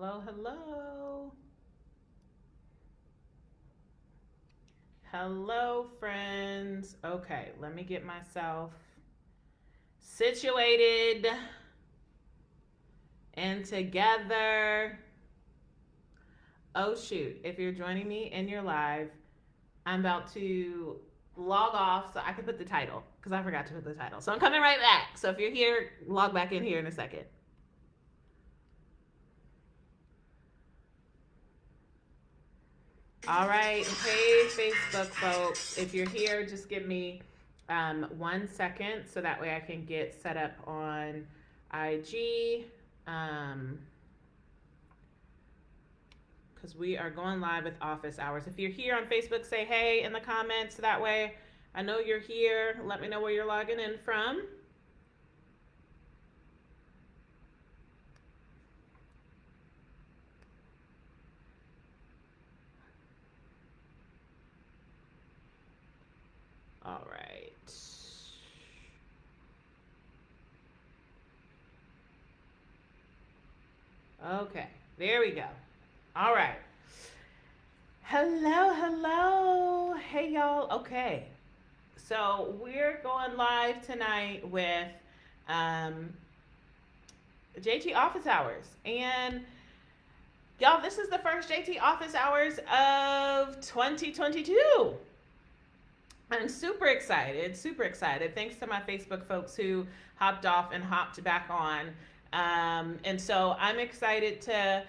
Hello, hello. Hello, friends. Okay, let me get myself situated and together. Oh, shoot. If you're joining me in your live, I'm about to log off so I can put the title because I forgot to put the title. So I'm coming right back. So if you're here, log back in here in a second. All right. Hey, Facebook folks. If you're here, just give me 1 second so that way I can get set up on IG. Because we are going live with office hours. If you're here on Facebook, say hey in the comments. That way I know you're here. Let me know where you're logging in from. All right. Okay, there we go. All right. Hello, hello. Hey, y'all. Okay. So we're going live tonight with um, JT Office Hours. And y'all, this is the first JT Office Hours of 2022. I'm super excited, super excited. Thanks to my Facebook folks who hopped off and hopped back on. And so I'm excited to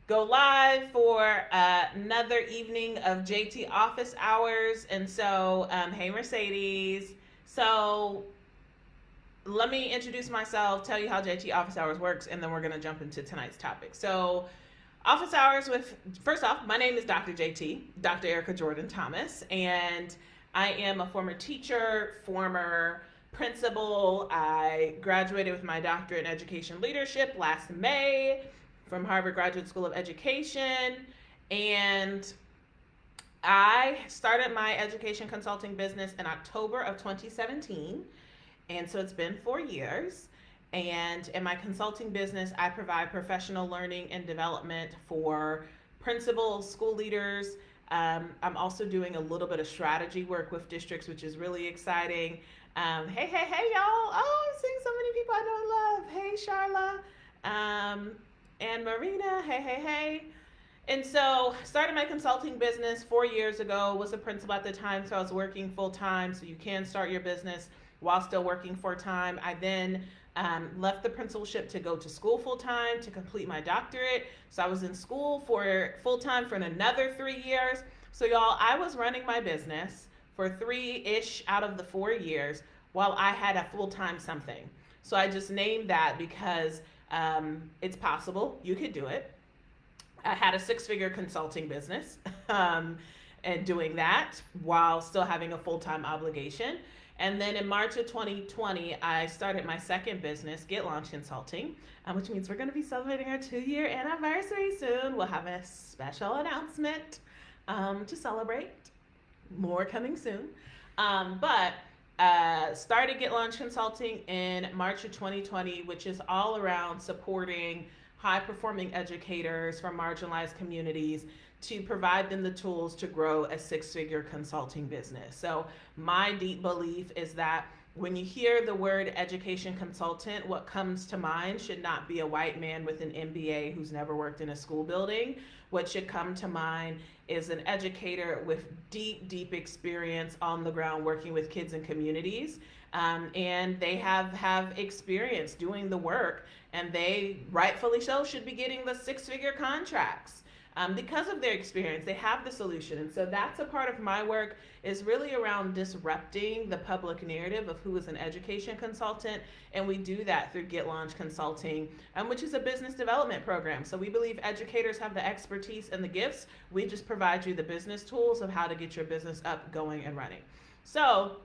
go live for another evening of JT Office Hours. And so, hey, Mercedes. So let me introduce myself, tell you how JT Office Hours works, and then we're going to jump into tonight's topic. So Office Hours with, first off, my name is Dr. JT, Dr. Erica Jordan Thomas, and I am a former teacher, former principal. I graduated with my doctorate in education leadership last May from Harvard Graduate School of Education. And I started my education consulting business in October of 2017. And so it's been 4 years. And in my consulting business, I provide professional learning and development for principals, school leaders. I'm also doing a little bit of strategy work with districts, which is really exciting. Hey, y'all. Oh, I'm seeing so many people I know and love. Hey, Charla. And Marina. Hey. And so started my consulting business 4 years ago, was a principal at the time, so I was working full time. So you can start your business while still working full time. I then left the principalship to go to school full time to complete my doctorate. So I was in school for full time for another 3 years. So y'all, I was running my business for 3-ish out of the 4 years while I had a full time something. So I just named that because it's possible. You could do it. I had a 6-figure consulting business and doing that while still having a full time obligation. And then in March of 2020, I started my second business, Get Launch Consulting, which means we're going to be celebrating our 2-year anniversary soon. We'll have a special announcement to celebrate. More coming soon. But started Get Launch Consulting in March of 2020, which is all around supporting high-performing educators from marginalized communities to provide them the tools to grow a 6-figure consulting business. So my deep belief is that when you hear the word education consultant, what comes to mind should not be a white man with an MBA who's never worked in a school building. What should come to mind is an educator with deep experience on the ground working with kids and communities. And they have experience doing the work, and they rightfully so should be getting the 6-figure contracts. Because of their experience, they have the solution. And so that's a part of my work, is really around disrupting the public narrative of who is an education consultant. And we do that through Get Launch Consulting, which is a business development program. So we believe educators have the expertise and the gifts. We just provide you the business tools of how to get your business up, going, and running. So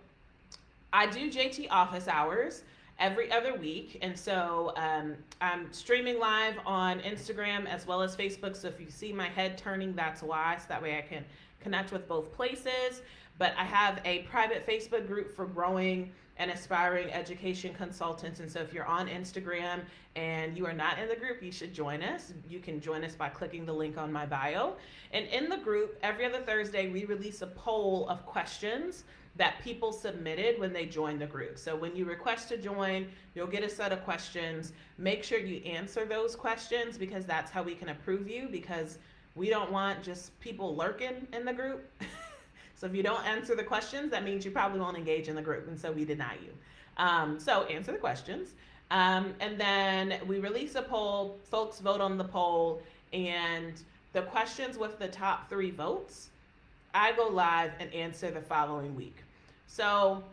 I do JT Office Hours every other week. And so I'm streaming live on Instagram as well as Facebook. So if you see my head turning, that's why. So that way I can connect with both places. But I have a private Facebook group for growing and aspiring education consultants. And so if you're on Instagram and you are not in the group, you should join us. You can join us by clicking the link on my bio. And in the group, every other Thursday, we release a poll of questions that people submitted when they joined the group. So when you request to join, you'll get a set of questions. Make sure you answer those questions, because that's how we can approve you, because we don't want just people lurking in the group. So if you don't answer the questions, that means you probably won't engage in the group, and so we deny you. So answer the questions. And then we release a poll, folks vote on the poll, and the questions with the top 3 votes, I go live and answer the following week. So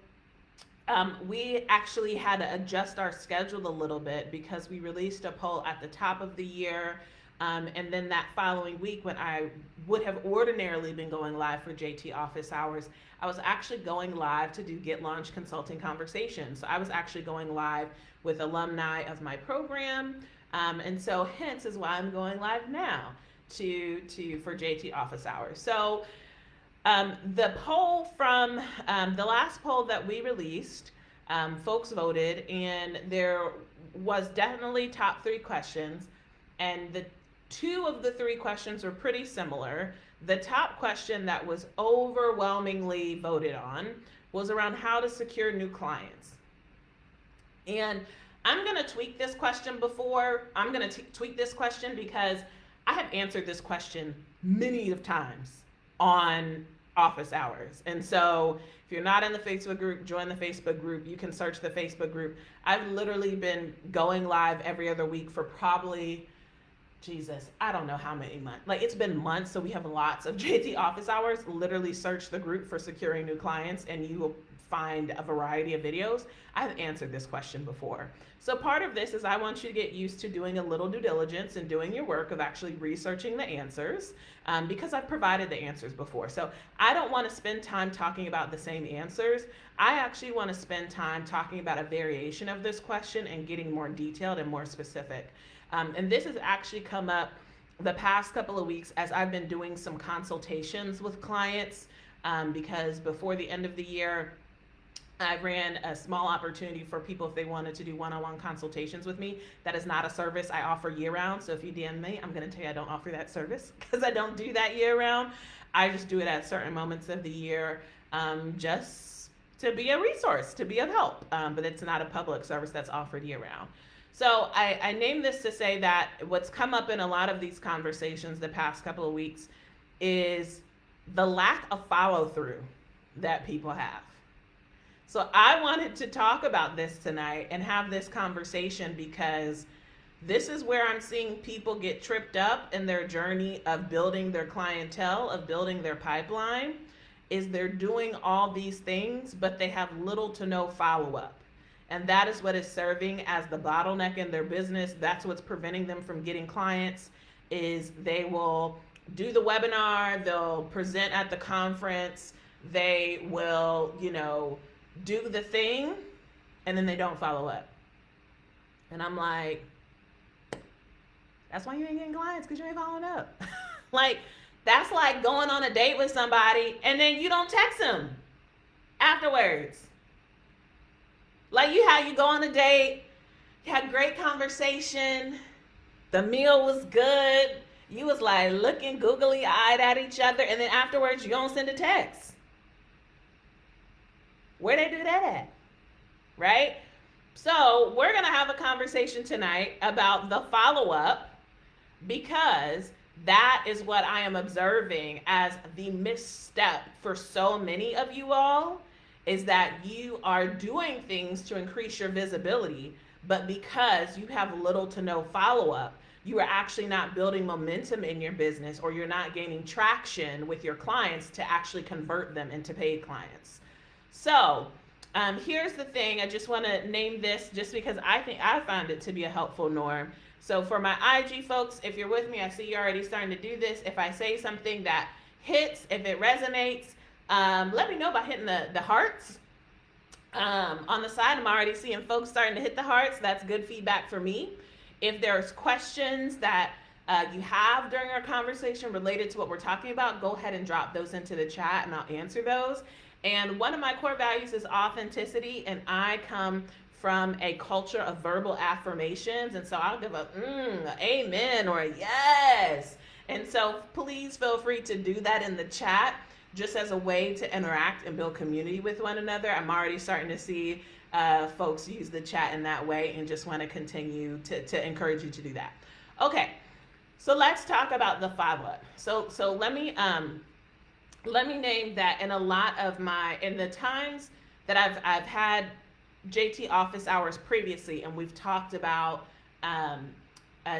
we actually had to adjust our schedule a little bit, because we released a poll at the top of the year. And then that following week, when I would have ordinarily been going live for JT Office Hours, I was actually going live to do Get Launch Consulting Conversations. So I was actually going live with alumni of my program. And so hence is why I'm going live now for JT Office Hours. So the poll from the last poll that we released, folks voted, and there was definitely top 3 questions. And the 2 of the 3 questions were pretty similar. The top question that was overwhelmingly voted on was around how to secure new clients. And I'm going to tweak this question tweak this question because I have answered this question many of times on office hours. And so if you're not in the Facebook group, join the Facebook group. You can search the Facebook group. I've literally been going live every other week for probably, I don't know how many months. Like, it's been months, so we have lots of JT Office Hours. Literally search the group for securing new clients, and you will find a variety of videos. I've answered this question before. So part of this is I want you to get used to doing a little due diligence and doing your work of actually researching the answers, because I've provided the answers before. So I don't want to spend time talking about the same answers. I actually want to spend time talking about a variation of this question and getting more detailed and more specific. And this has actually come up the past couple of weeks as I've been doing some consultations with clients, because before the end of the year, I ran a small opportunity for people if they wanted to do one-on-one consultations with me. That is not a service I offer year-round. So if you DM me, I'm going to tell you I don't offer that service, because I don't do that year-round. I just do it at certain moments of the year, just to be a resource, to be of help. But it's not a public service that's offered year-round. So I named this to say that what's come up in a lot of these conversations the past couple of weeks is the lack of follow-through that people have. So I wanted to talk about this tonight and have this conversation, because this is where I'm seeing people get tripped up in their journey of building their clientele, of building their pipeline, is they're doing all these things, but they have little to no follow-up. And that is what is serving as the bottleneck in their business. That's what's preventing them from getting clients, is they will do the webinar, they'll present at the conference, they will, do the thing, and then they don't follow up. And I'm like, that's why you ain't getting clients, because you ain't following up. Like, that's like going on a date with somebody and then you don't text them afterwards. Like, you go on a date, you had great conversation, the meal was good, you was like looking googly-eyed at each other, and then afterwards you don't send a text. Where they do that at? Right? So we're going to have a conversation tonight about the follow-up, because that is what I am observing as the misstep for so many of you all, is that you are doing things to increase your visibility, but because you have little to no follow-up, you are actually not building momentum in your business, or you're not gaining traction with your clients to actually convert them into paid clients. So here's the thing. I just want to name this just because I found it to be a helpful norm. So for my IG folks, if you're with me, I see you're already starting to do this. If I say something that hits, if it resonates, let me know by hitting the hearts. On the side, I'm already seeing folks starting to hit the hearts. That's good feedback for me. If there's questions that you have during our conversation related to what we're talking about, go ahead and drop those into the chat and I'll answer those. And one of my core values is authenticity, and I come from a culture of verbal affirmations, and so I'll give a amen or a yes. And so please feel free to do that in the chat, just as a way to interact and build community with one another. I'm already starting to see folks use the chat in that way, and just want to continue to encourage you to do that. Okay, so let's talk about the 5 what. So let me name that. In a lot of in the times that I've had JT office hours previously, and we've talked about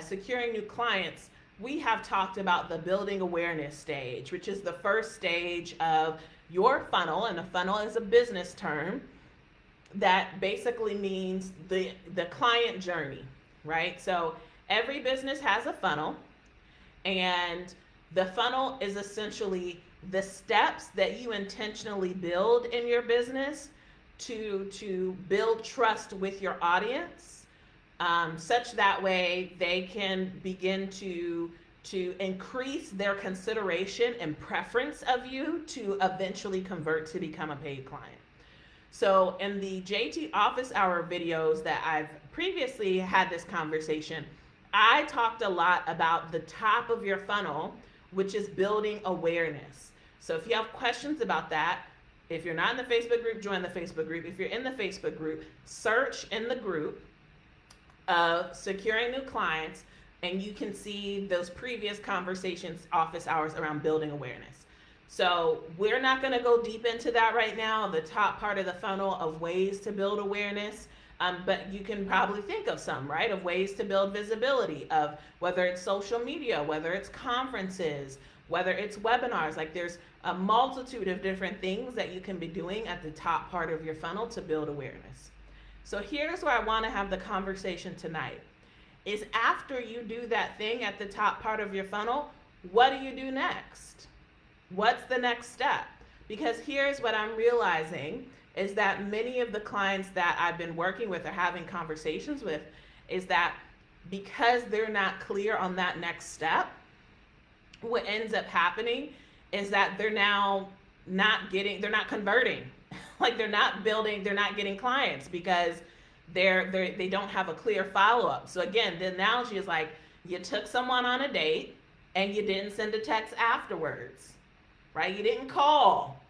securing new clients, we have talked about the building awareness stage, which is the first stage of your funnel. And a funnel is a business term that basically means the client journey, right? So every business has a funnel, and the funnel is essentially the steps that you intentionally build in your business to build trust with your audience, such that way they can begin to increase their consideration and preference of you to eventually convert to become a paid client. So in the JT office hour videos that I've previously had this conversation, I talked a lot about the top of your funnel, which is building awareness. So if you have questions about that, if you're not in the Facebook group, join the Facebook group. If you're in the Facebook group, search in the group of securing new clients, and you can see those previous conversations, office hours, around building awareness. So we're not going to go deep into that right now, the top part of the funnel of ways to build awareness. But you can probably think of some, right, of ways to build visibility, of whether it's social media, whether it's conferences, whether it's webinars. Like, there's a multitude of different things that you can be doing at the top part of your funnel to build awareness. So here's where I want to have the conversation tonight, is after you do that thing at the top part of your funnel, what do you do next? What's the next step? Because here's what I'm realizing is that many of the clients that I've been working with or having conversations with is that because they're not clear on that next step, what ends up happening is that they're now they're not converting. Like, they're not getting clients because they don't have a clear follow-up. So again, the analogy is like, you took someone on a date and you didn't send a text afterwards, right? You didn't call,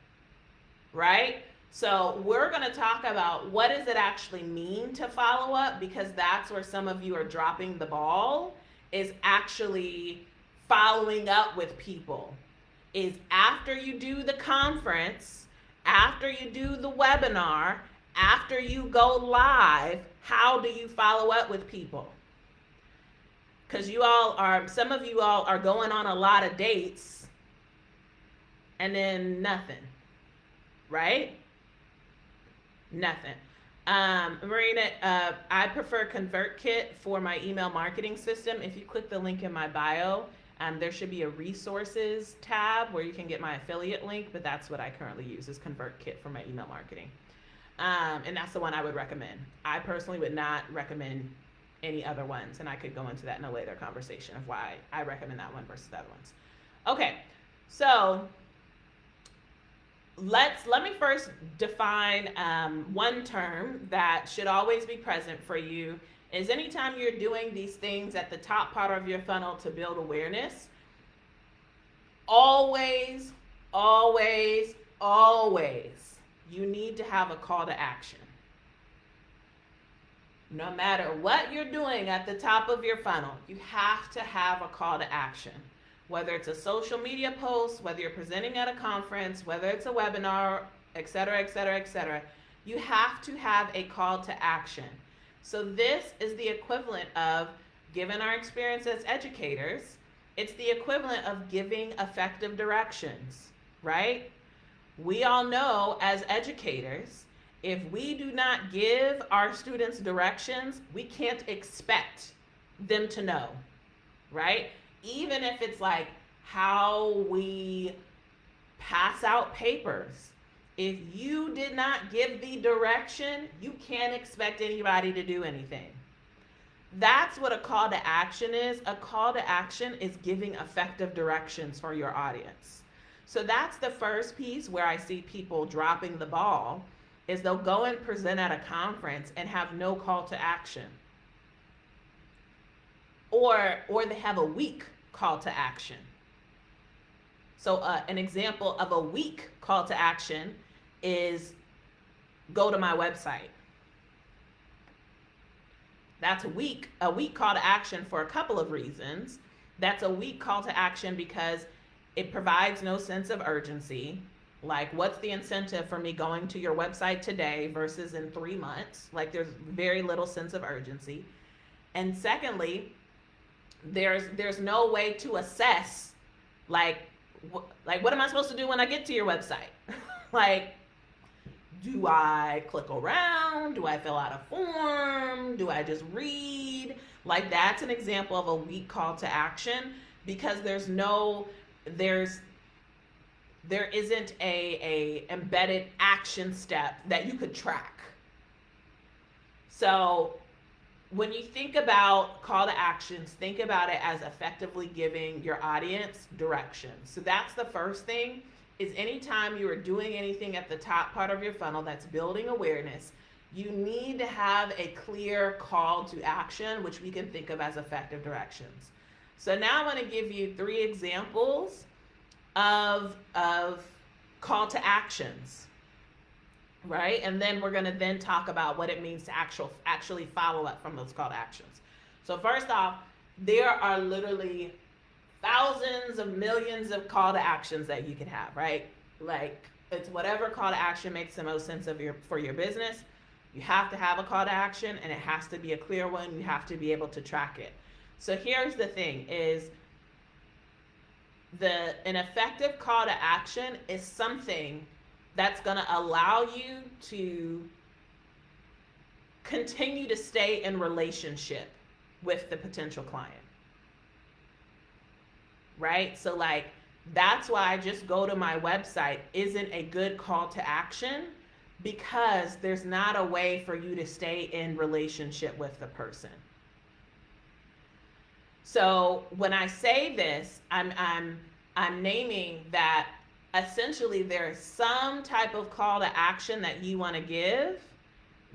right? So we're going to talk about what does it actually mean to follow up, because that's where some of you are dropping the ball, is actually following up with people. Is after you do the conference, after you do the webinar, after you go live, how do you follow up with people? Because some of you all are going on a lot of dates and then nothing, right? Nothing. Marina, I prefer ConvertKit for my email marketing system. If you click the link in my bio, there should be a resources tab where you can get my affiliate link, but that's what I currently use, is ConvertKit for my email marketing. And that's the one I would recommend. I personally would not recommend any other ones, and I could go into that in a later conversation of why I recommend that one versus the other ones. Okay, so let me first define one term that should always be present for you. Is anytime you're doing these things at the top part of your funnel to build awareness, always, always, always, you need to have a call to action. No matter what you're doing at the top of your funnel, you have to have a call to action. Whether it's a social media post, whether you're presenting at a conference, whether it's a webinar, et cetera, et cetera, et cetera, you have to have a call to action. So this is the equivalent of, given our experience as educators, it's the equivalent of giving effective directions, right? We all know as educators, if we do not give our students directions, we can't expect them to know, right? Even if it's like how we pass out papers. If you did not give the direction, you can't expect anybody to do anything. That's what a call to action is. A call to action is giving effective directions for your audience. So that's the first piece where I see people dropping the ball, is they'll go and present at a conference and have no call to action. Or they have a weak call to action. So an example of a weak call to action is go to my website. That's a weak call to action for a couple of reasons. That's a weak call to action because it provides no sense of urgency. Like, what's the incentive for me going to your website today versus in 3 months? Like, there's very little sense of urgency. And secondly, there's no way to assess, like what am I supposed to do when I get to your website? Like, do I click around? Do I fill out a form? Do I just read? Like, that's an example of a weak call to action, because there isn't a embedded action step that you could track. So when you think about call to actions, think about it as effectively giving your audience direction. So that's the first thing, is anytime you are doing anything at the top part of your funnel that's building awareness, you need to have a clear call to action, which we can think of as effective directions. So now I want to give you 3 examples of call to actions, right? And then we're going to then talk about what it means to actually follow up from those call to actions. So first off, there are literally thousands of millions of call to actions that you can have, right? Like, it's whatever call to action makes the most sense for your business. You have to have a call to action, and it has to be a clear one. You have to be able to track it. So here's the thing, is an effective call to action is something that's going to allow you to continue to stay in relationship with the potential client. Right? So like, that's why just go to my website isn't a good call to action, because there's not a way for you to stay in relationship with the person. So when I say this, I'm naming that essentially there's some type of call to action that you want to give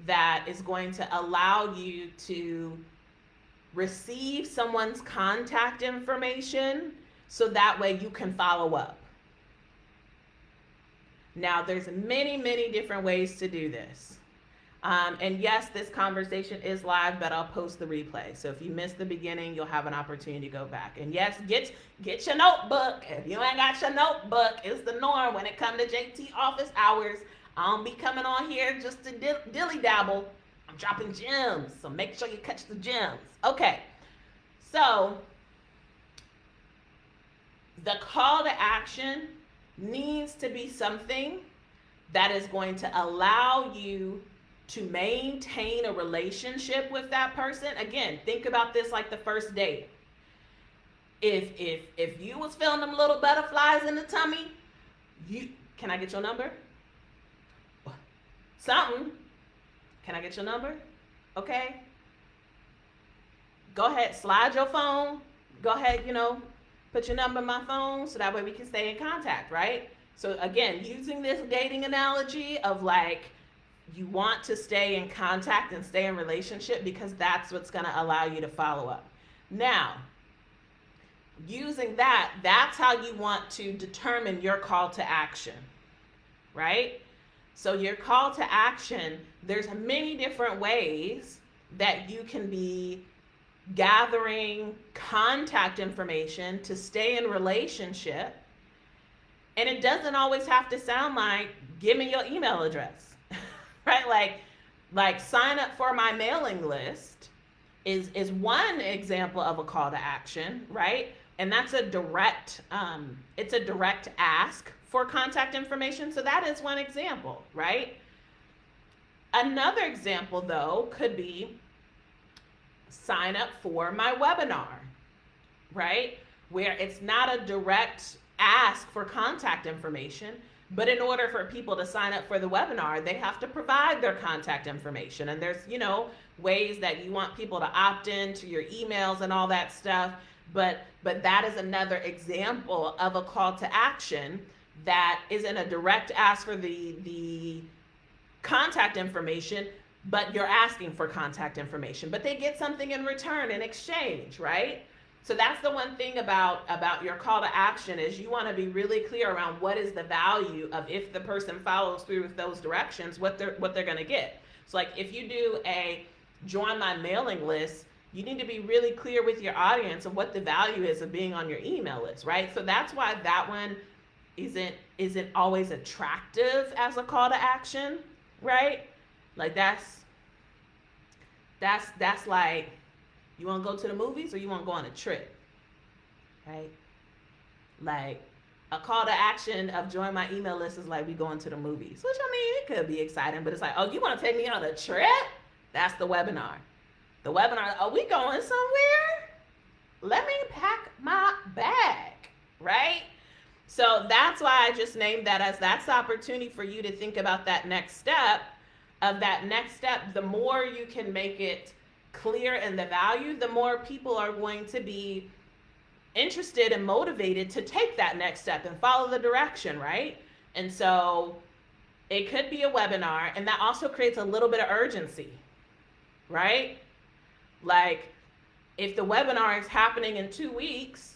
that is going to allow you to receive someone's contact information, so that way you can follow up. Now, there's many, many different ways to do this. And yes, this conversation is live, but I'll post the replay. So if you missed the beginning, you'll have an opportunity to go back. And yes, get your notebook. If you ain't got your notebook, it's the norm when it comes to JT office hours. I don't be coming on here just to dilly dabble. I'm dropping gems, so make sure you catch the gems. Okay, so the call to action needs to be something that is going to allow you to maintain a relationship with that person. Again, think about this like the first date. If you was feeling them little butterflies in the tummy, can I get your number? Something. Can I get your number? Okay. Go ahead, slide your phone. Go ahead, put your number in my phone so that way we can stay in contact, right? So again, using this dating analogy of like, you want to stay in contact and stay in relationship, because that's what's going to allow you to follow up. Now, using that's how you want to determine your call to action, right? So your call to action, there's many different ways that you can be gathering contact information to stay in relationship. And it doesn't always have to sound like, give me your email address, right? Like sign up for my mailing list is one example of a call to action, right? And that's a direct, it's a direct ask for contact information. So that is one example, right? Another example though could be sign up for my webinar, right? Where it's not a direct ask for contact information, But in order for people to sign up for the webinar, they have to provide their contact information. And there's, ways that you want people to opt into your emails and all that stuff. But that is another example of a call to action that isn't a direct ask for the contact information, but you're asking for contact information, but they get something in return in exchange, right? So that's the one thing about your call to action is you want to be really clear around what is the value of if the person follows through with those directions, what they're going to get. So like if you do a join my mailing list, you need to be really clear with your audience of what the value is of being on your email list, right? So that's why that one isn't always attractive as a call to action, right? Like that's like, you want to go to the movies or you want to go on a trip, right? Like a call to action of join my email list is like we going to the movies, which I mean, it could be exciting, but it's like, oh, you want to take me on a trip? That's the webinar. The webinar, are we going somewhere? Let me pack my bag, right? So that's why I just named that as that's the opportunity for you to think about that next step. The more you can make it clear in the value, the more people are going to be interested and motivated to take that next step and follow the direction, right? And so it could be a webinar, and that also creates a little bit of urgency, right? Like if the webinar is happening in 2 weeks,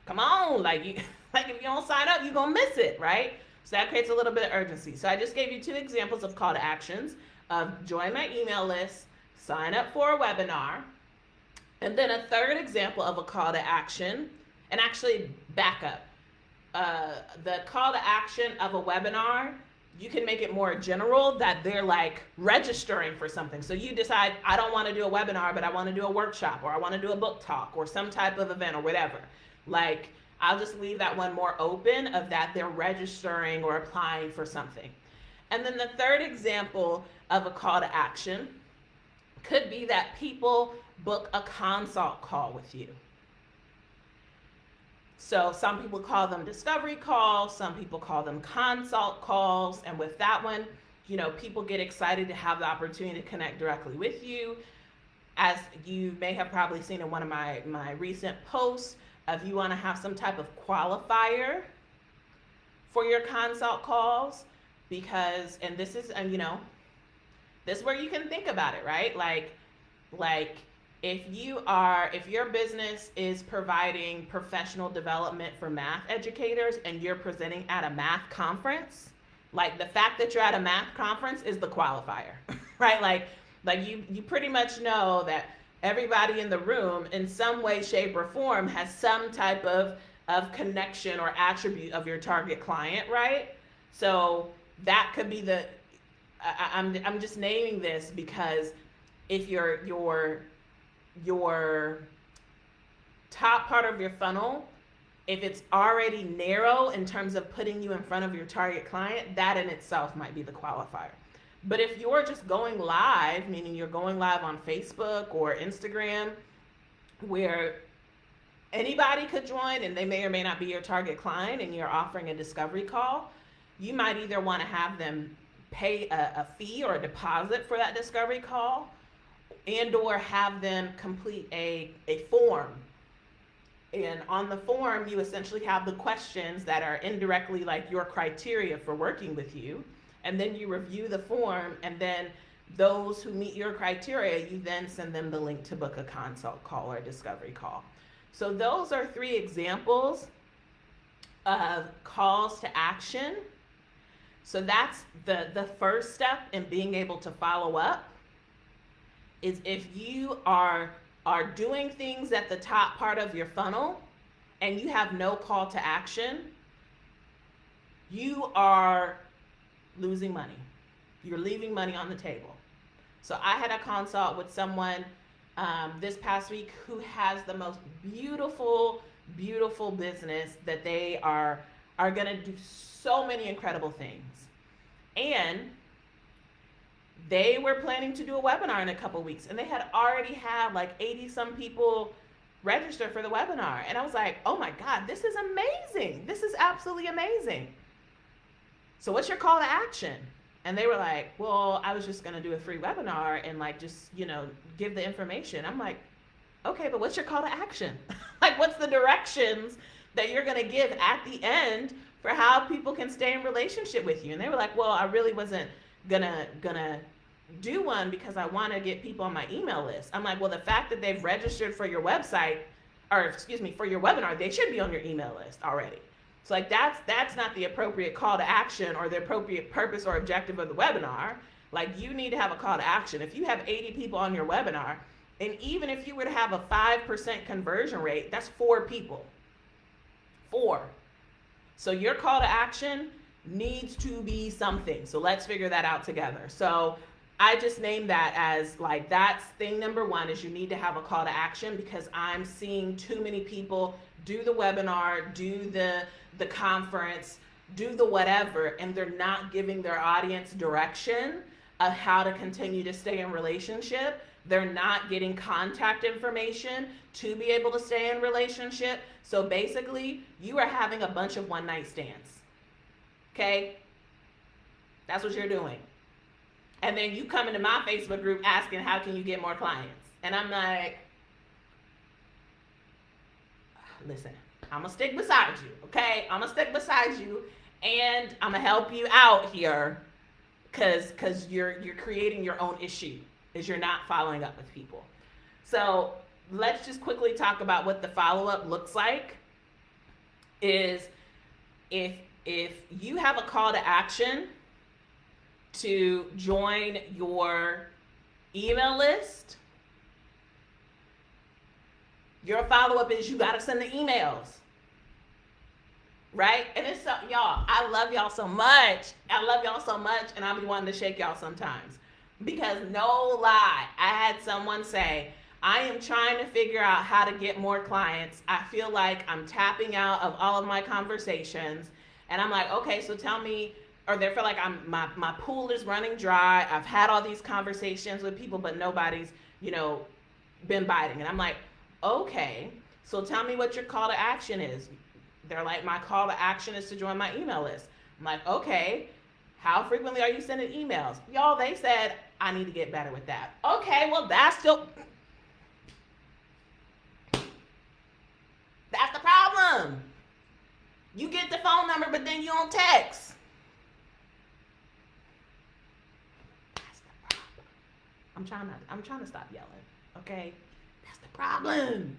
come on, like if you don't sign up, you're gonna miss it, right? So that creates a little bit of urgency. So I just gave you 2 examples of call to actions of join my email list, sign up for a webinar, and then a third example of a call to action, and actually back up. The call to action of a webinar, you can make it more general that they're like registering for something. So you decide, I don't want to do a webinar, but I want to do a workshop, or I want to do a book talk, or some type of event, or whatever. Like, I'll just leave that one more open of that they're registering or applying for something. And then the third example of a call to action could be that people book a consult call with you. So some people call them discovery calls, some people call them consult calls, and with that one, people get excited to have the opportunity to connect directly with you. As you may have probably seen in one of my recent posts, if you want to have some type of qualifier for your consult calls, because, and this is, this is where you can think about it, right? Like if your business is providing professional development for math educators and you're presenting at a math conference, like the fact that you're at a math conference is the qualifier, right? Like you pretty much know that everybody in the room in some way, shape, or form has some type of connection or attribute of your target client, right? So that could be I'm just naming this because if your top part of your funnel, if it's already narrow in terms of putting you in front of your target client, that in itself might be the qualifier. But if you're just going live, meaning you're going live on Facebook or Instagram, where anybody could join and they may or may not be your target client and you're offering a discovery call, you might either want to have them pay a fee or a deposit for that discovery call, and or have them complete a form. And on the form, you essentially have the questions that are indirectly like your criteria for working with you. And then you review the form, and then those who meet your criteria, you then send them the link to book a consult call or a discovery call. So those are 3 examples of calls to action. So that's the first step in being able to follow up, is if you are doing things at the top part of your funnel and you have no call to action, you are losing money. You're leaving money on the table. So I had a consult with someone this past week who has the most beautiful business that they are going to do so many incredible things. And they were planning to do a webinar in a couple weeks, and they had already had like 80 some people register for the webinar. And I was like, oh my God, this is amazing. This is absolutely amazing. So what's your call to action? And they were like, well, I was just going to do a free webinar and like, just, give the information. I'm like, okay, but what's your call to action? Like, what's the directions that you're going to give at the end for how people can stay in relationship with you? And they were like, well, I really wasn't gonna do one because I want to get people on my email list. I'm like, well, the fact that they've registered for your website, or excuse me, for your webinar, they should be on your email list already. So like that's not the appropriate call to action or the appropriate purpose or objective of the webinar. Like, you need to have a call to action. If you have 80 people on your webinar, and even if you were to have a 5% conversion rate, that's 4 people. 4. So your call to action needs to be something. So let's figure that out together. So I just named that as like, that's thing number 1, is you need to have a call to action, because I'm seeing too many people do the webinar, do the conference, do the whatever, and they're not giving their audience direction of how to continue to stay in relationship. They're not getting contact information to be able to stay in relationship. So basically, you are having a bunch of one-night stands. Okay? That's what you're doing. And then you come into my Facebook group asking, how can you get more clients? And I'm like, listen, I'm going to stick beside you, okay? I'm going to stick beside you, and I'm going to help you out here, because you're creating your own issue, is you're not following up with people. So let's just quickly talk about what the follow-up looks like. Is if you have a call to action to join your email list, your follow-up is you got to send the emails, right? And it's so, y'all, I love y'all so much. I love y'all so much, and I'll be wanting to shake y'all sometimes. Because no lie, I had someone say, I am trying to figure out how to get more clients. I feel like I'm tapping out of all of my conversations. And I'm like, okay, so tell me, or they feel like my pool is running dry. I've had all these conversations with people, but nobody's, been biting. And I'm like, okay, so tell me what your call to action is. They're like, my call to action is to join my email list. I'm like, okay, how frequently are you sending emails? Y'all, they said, I need to get better with that. Okay, well, that's the problem. You get the phone number, but then you don't text. That's the problem. I'm trying to stop yelling, okay? That's the problem.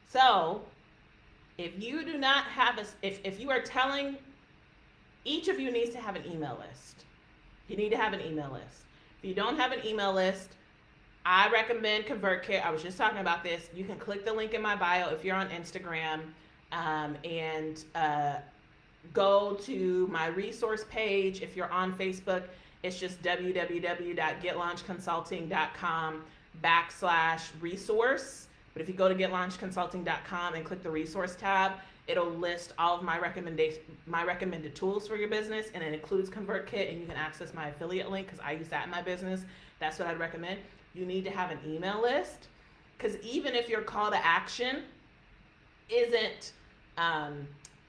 So, if you do not have if you are telling, each of you needs to have an email list. You need to have an email list. If you don't have an email list, I recommend ConvertKit. I was just talking about this. You can click the link in my bio if you're on Instagram, and go to my resource page. If you're on Facebook, it's just www.getlaunchconsulting.com/resource. But if you go to getlaunchconsulting.com and click the resource tab, it'll list all of my recommended tools for your business, and it includes ConvertKit, and you can access my affiliate link because I use that in my business. That's what I'd recommend. You need to have an email list, because even if your call to action isn't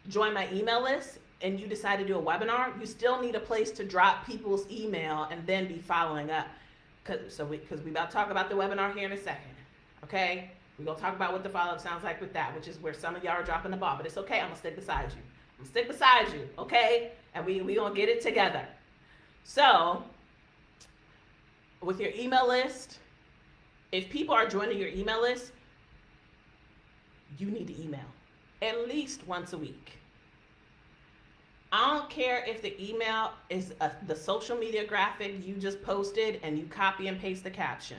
join my email list and you decide to do a webinar, you still need a place to drop people's email and then be following up. Because we about to talk about the webinar here in a second, okay? We're going to talk about what the follow-up sounds like with that, which is where some of y'all are dropping the ball. But it's okay. I'm going to stick beside you. I'm going to stick beside you, okay? And we going to get it together. So, with your email list, if people are joining your email list, you need to email at least once a week. I don't care if the email is the social media graphic you just posted and you copy and paste the caption.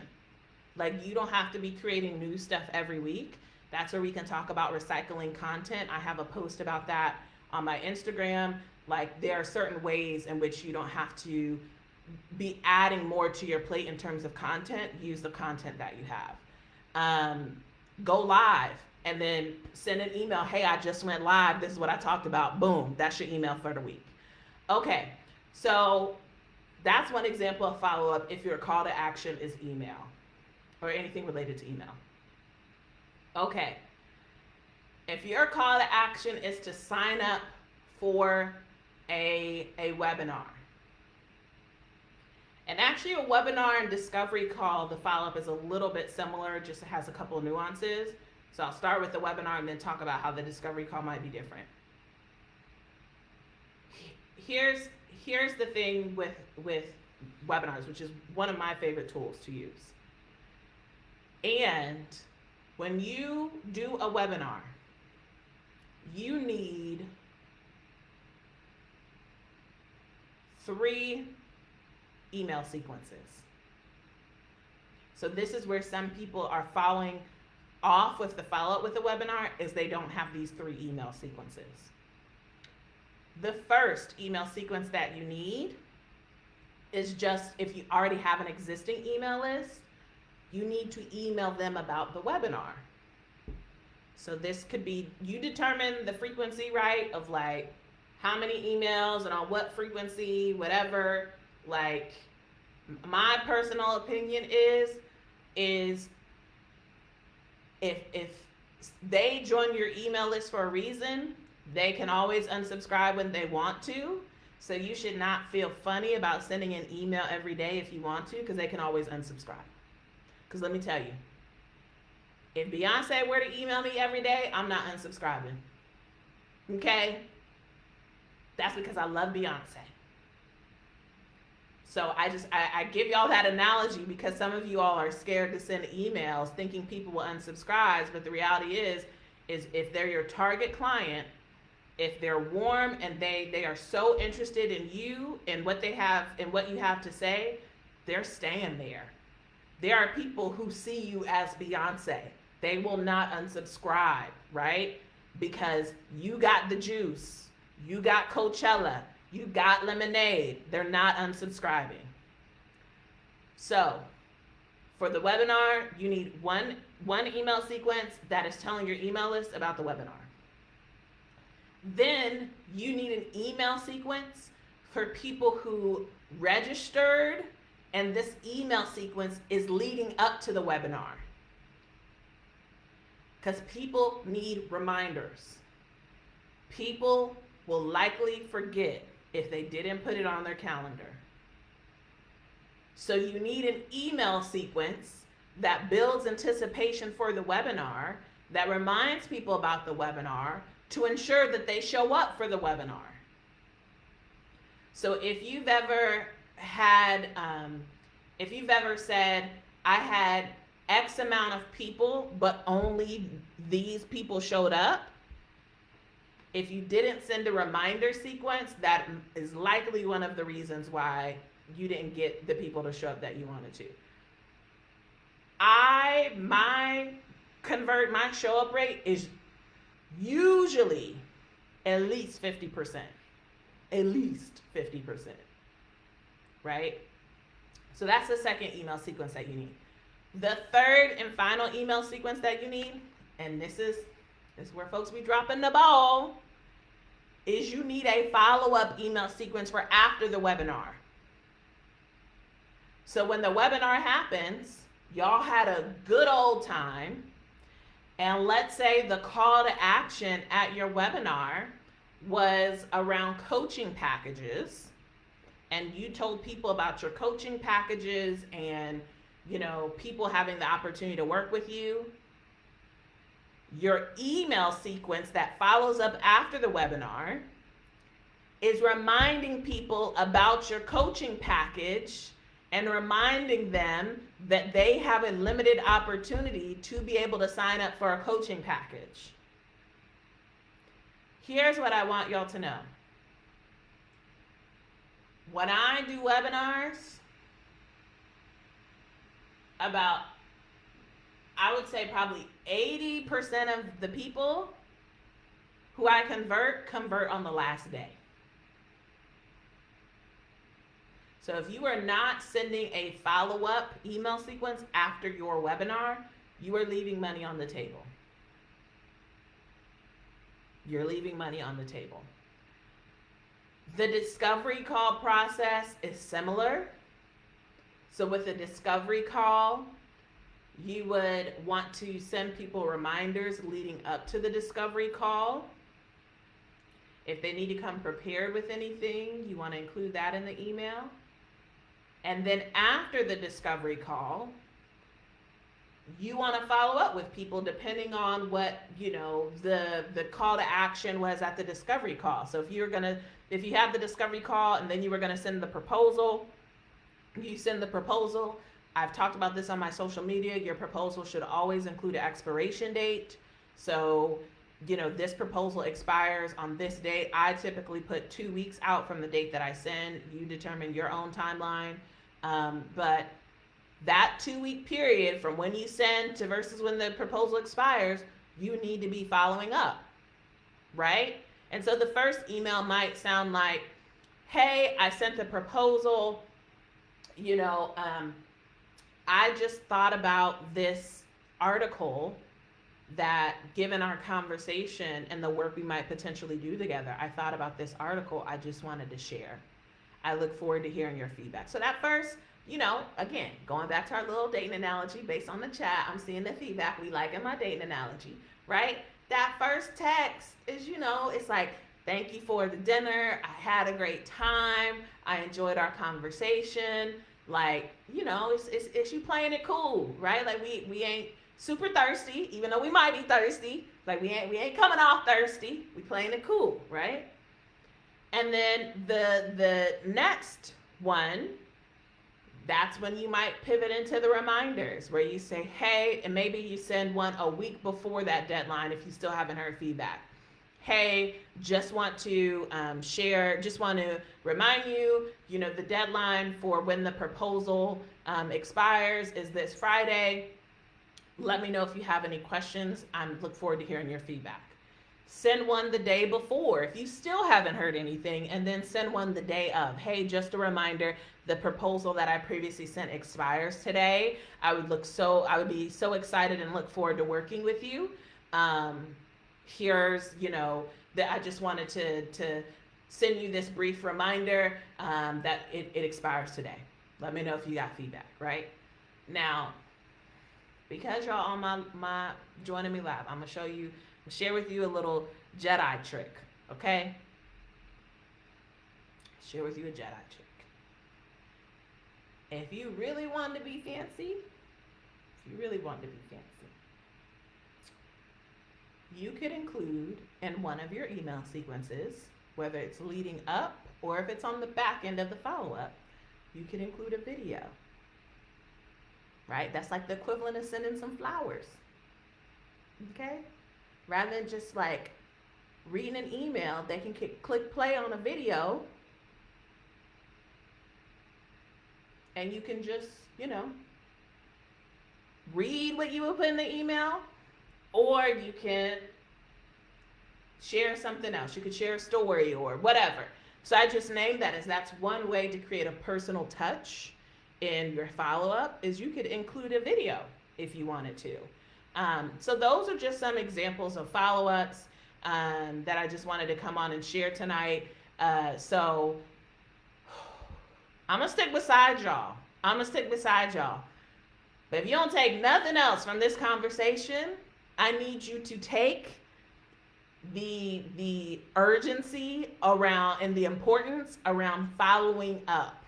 Like, you don't have to be creating new stuff every week. That's where we can talk about recycling content. I have a post about that on my Instagram. Like, there are certain ways in which you don't have to be adding more to your plate in terms of content. Use the content that you have. Go live and then send an email. Hey, I just went live. This is what I talked about. Boom. That's your email for the week. Okay. So that's one example of follow-up if your call to action is email or anything related to email. Okay. If your call to action is to sign up for a webinar, and actually a webinar and discovery call, the follow-up is a little bit similar, just has a couple of nuances. So I'll start with the webinar and then talk about how the discovery call might be different. Here's the thing with webinars, which is one of my favorite tools to use. And when you do a webinar, you need 3 email sequences. So this is where some people are falling off with the follow-up with the webinar, is they don't have these 3 email sequences. The first email sequence that you need is just, if you already have an existing email list, you need to email them about the webinar. So this could be, you determine the frequency, right, of like how many emails and on what frequency, whatever. Like, my personal opinion is if they join your email list for a reason, they can always unsubscribe when they want to. So you should not feel funny about sending an email every day if you want to, because they can always unsubscribe. Because let me tell you, if Beyonce were to email me every day, I'm not unsubscribing. Okay? That's because I love Beyonce. So I give y'all that analogy because some of you all are scared to send emails thinking people will unsubscribe, but the reality is if they're your target client, if they're warm and they are so interested in you and what they have and what you have to say, they're staying there. There are people who see you as Beyonce. They will not unsubscribe, right? Because you got the juice, you got Coachella, you got lemonade. They're not unsubscribing. So for the webinar, you need one email sequence that is telling your email list about the webinar. Then you need an email sequence for people who registered, and this email sequence is leading up to the webinar. Because people need reminders. People will likely forget if they didn't put it on their calendar. So you need an email sequence that builds anticipation for the webinar, that reminds people about the webinar to ensure that they show up for the webinar. So if you've ever had, if you've ever said, I had X amount of people, but only these people showed up, if you didn't send a reminder sequence, that is likely one of the reasons why you didn't get the people to show up that you wanted to. My show up rate is usually at least 50%. At least 50%. Right? So that's the second email sequence that you need. The third and final email sequence that you need, and this is where folks be dropping the ball, is you need a follow-up email sequence for after the webinar. So when the webinar happens, y'all had a good old time, and let's say the call to action at your webinar was around coaching packages, and you told people about your coaching packages and, you know, people having the opportunity to work with you. Your email sequence that follows up after the webinar is reminding people about your coaching package and reminding them that they have a limited opportunity to be able to sign up for a coaching package. Here's what I want y'all to know. When I do webinars, about, I would say probably 80% of the people who I convert on the last day. So if you are not sending a follow-up email sequence after your webinar, you are leaving money on the table. You're leaving money on the table. The discovery call process is similar. So with the discovery call, You would want to send people reminders leading up to the discovery call. If they need to come prepared with anything, you want to include that in the email. And then after the discovery call, you want to follow up with people depending on what, the call to action was at the discovery call. So if you have the discovery call and then you were going to send the proposal, you send the proposal. I've talked about this on my social media. Your proposal should always include an expiration date. So, this proposal expires on this date. I typically put 2 weeks out from the date that I send. You determine your own timeline. But that 2-week period from when you send to versus when the proposal expires, you need to be following up, right? And so the first email might sound like, hey, I sent the proposal, I just thought about this article that, given our conversation and the work we might potentially do together, I thought about this article I just wanted to share. I look forward to hearing your feedback. So that first, again, going back to our little dating analogy based on the chat, I'm seeing the feedback we like in my dating analogy, right? That first text is, it's like, thank you for the dinner. I had a great time. I enjoyed our conversation. Like, it's you playing it cool, right? Like we ain't super thirsty, even though we might be thirsty. Like we ain't coming off thirsty. We playing it cool, right? And then the next one, that's when you might pivot into the reminders where you say, hey, and maybe you send one a week before that deadline if you still haven't heard feedback. Hey, just want to just want to remind you, the deadline for when the proposal expires is this Friday. Let me know if you have any questions. I look forward to hearing your feedback. Send one the day before if you still haven't heard anything, and then send one the day of. Hey, just a reminder, the proposal that I previously sent expires today. I would be so excited and look forward to working with you. Here's, that I just wanted to send you this brief reminder that it expires today. Let me know if you got feedback, right? Now, because y'all on my joining me live, I'm gonna share with you a little Jedi trick, okay? Share with you a Jedi trick. If you really want to be fancy, you could include in one of your email sequences, whether it's leading up or if it's on the back end of the follow-up, you could include a video, right? That's like the equivalent of sending some flowers, okay? Rather than just like reading an email, they can click play on a video and you can just, read what you would put in the email, or you can share something else. You could share a story or whatever. So I just named that as that's one way to create a personal touch in your follow-up, is you could include a video if you wanted to. So those are just some examples of follow-ups that I just wanted to come on and share tonight. So I'm going to stick beside y'all. But if you don't take nothing else from this conversation, I need you to take the urgency around and the importance around following up.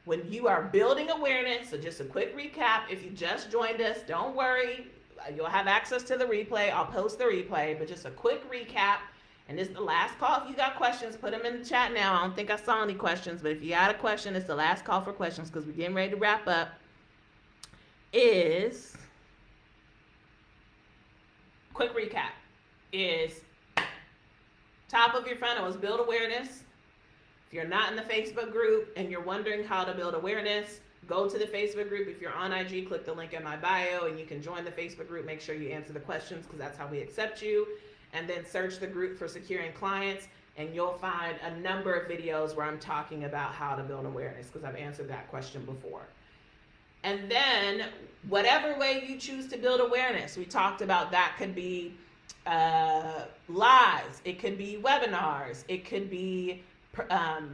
When you are building awareness, so just a quick recap, if you just joined us, don't worry, you'll have access to the replay. I'll post the replay, but just a quick recap. And this is the last call. If you got questions, put them in the chat now. I don't think I saw any questions, but if you got a question, it's the last call for questions because we're getting ready to wrap up. Quick recap is top of your funnel is build awareness. If you're not in the Facebook group and you're wondering how to build awareness, go to the Facebook group. If you're on IG, click the link in my bio and you can join the Facebook group. Make sure you answer the questions because that's how we accept you. And then search the group for securing clients and you'll find a number of videos where I'm talking about how to build awareness because I've answered that question before. And then whatever way you choose to build awareness, we talked about that could be lives, it could be webinars, it could be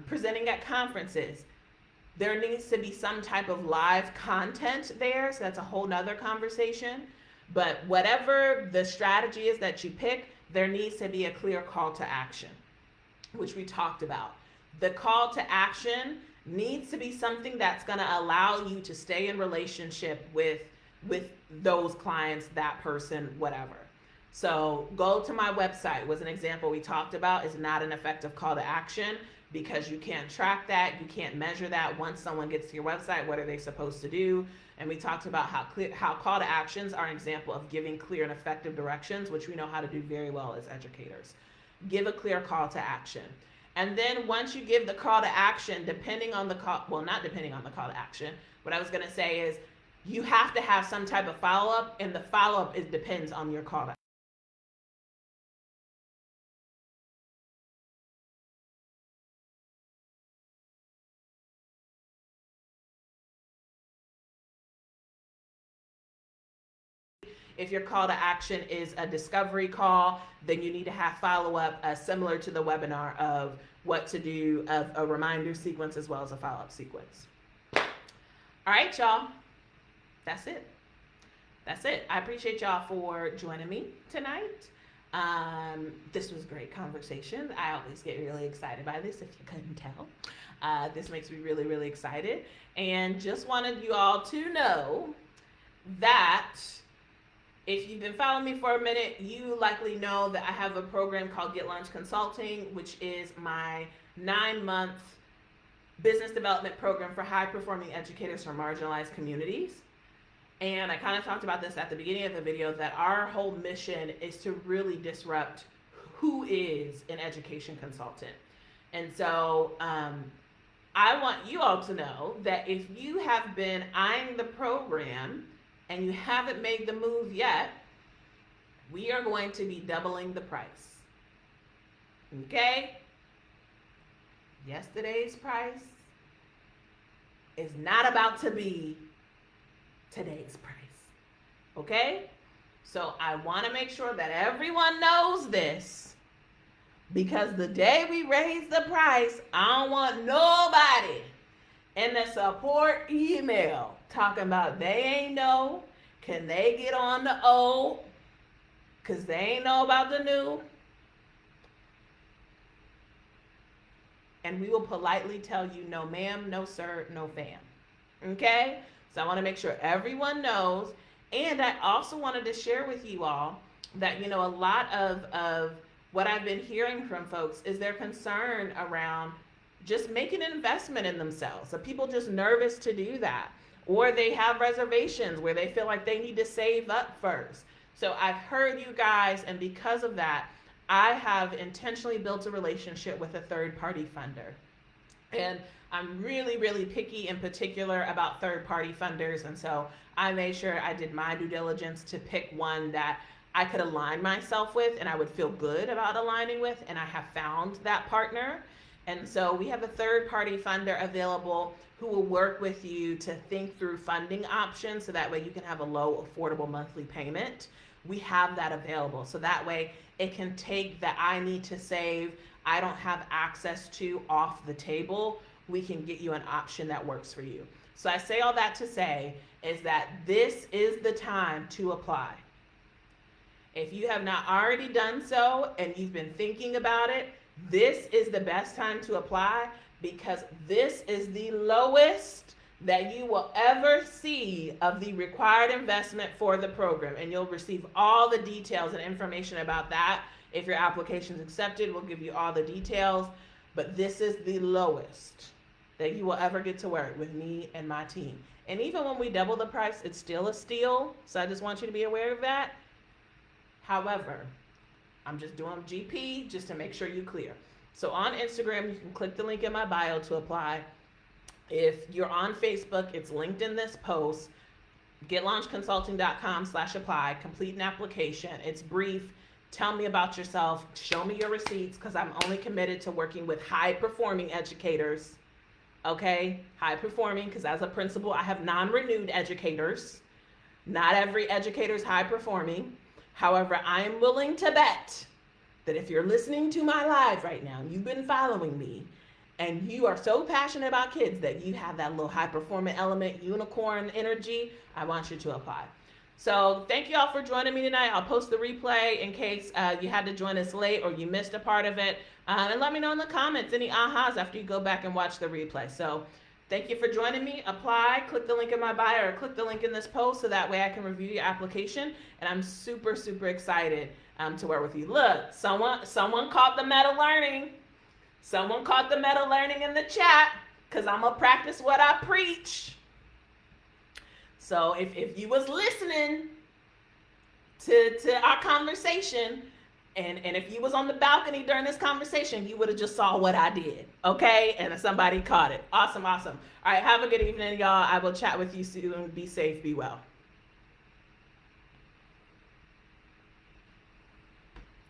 presenting at conferences. There needs to be some type of live content there. So that's a whole nother conversation. But whatever the strategy is that you pick, there needs to be a clear call to action, which we talked about. The call to action needs to be something that's going to allow you to stay in relationship with those clients, that person, whatever. So go to my website was an example we talked about. Is not an effective call to action because you can't track that, you can't measure that. Once someone gets to your website, what are they supposed to do? And we talked about how call to actions are an example of giving clear and effective directions, which we know how to do very well as educators. Give a clear call to action. And then once you give the call to action, depending on the call, well, not depending on the call to action, what I was going to say is you have to have some type of follow-up, and the follow-up depends on your call to action. If your call to action is a discovery call, then you need to have follow-up similar to the webinar of what to do, of a reminder sequence as well as a follow-up sequence. All right, y'all. That's it. That's it. I appreciate y'all for joining me tonight. This was a great conversation. I always get really excited by this, if you couldn't tell. This makes me really, really excited. And just wanted you all to know that if you've been following me for a minute, you likely know that I have a program called Get Launch Consulting, which is my 9-month business development program for high-performing educators from marginalized communities. And I kind of talked about this at the beginning of the video, that our whole mission is to really disrupt who is an education consultant. And so I want you all to know that if you have been eyeing the program and you haven't made the move yet, we are going to be doubling the price. Okay? Yesterday's price is not about to be today's price. Okay? So I want to make sure that everyone knows this, because the day we raise the price, I don't want nobody in the support email talking about they ain't know, can they get on the old, because they ain't know about the new. And we will politely tell you, no ma'am, no sir, no fam. Okay? So I want to make sure everyone knows. And I also wanted to share with you all that, a lot of what I've been hearing from folks is their concern around just making an investment in themselves. So people just nervous to do that. Or they have reservations where they feel like they need to save up first. So I've heard you guys, and because of that, I have intentionally built a relationship with a third-party funder. And I'm really, really picky in particular about third-party funders. And so I made sure I did my due diligence to pick one that I could align myself with and I would feel good about aligning with. And I have found that partner. And so we have a third-party funder available who will work with you to think through funding options so that way you can have a low, affordable monthly payment. We have that available. So that way it can take that I need to save, I don't have access to off the table. We can get you an option that works for you. So I say all that to say is that this is the time to apply. If you have not already done so and you've been thinking about it, this is the best time to apply, because this is the lowest that you will ever see of the required investment for the program. And you'll receive all the details and information about that. If your application is accepted, we'll give you all the details. But this is the lowest that you will ever get to work with me and my team. And even when we double the price, it's still a steal. So I just want you to be aware of that. However, I'm just doing GP just to make sure you're clear. So on Instagram, you can click the link in my bio to apply. If you're on Facebook, it's linked in this post. getlaunchconsulting.com/apply. Complete an application. It's brief. Tell me about yourself. Show me your receipts, because I'm only committed to working with high-performing educators. Okay? High-performing, because as a principal, I have non-renewed educators. Not every educator is high-performing. However, I am willing to bet that if you're listening to my live right now, and you've been following me, and you are so passionate about kids that you have that little high performance element, unicorn energy, I want you to apply. So thank you all for joining me tonight. I'll post the replay in case you had to join us late or you missed a part of it. And let me know in the comments any ahas after you go back and watch the replay. So thank you for joining me. Apply, click the link in my bio or click the link in this post so that way I can review your application. And I'm super, super excited to work with you. Look, someone caught the meta learning. Someone caught the meta learning in the chat because I'm going to practice what I preach. So if you was listening to our conversation and if you was on the balcony during this conversation, you would have just saw what I did, okay? And somebody caught it. Awesome, awesome. All right, have a good evening, y'all. I will chat with you soon. Be safe, be well.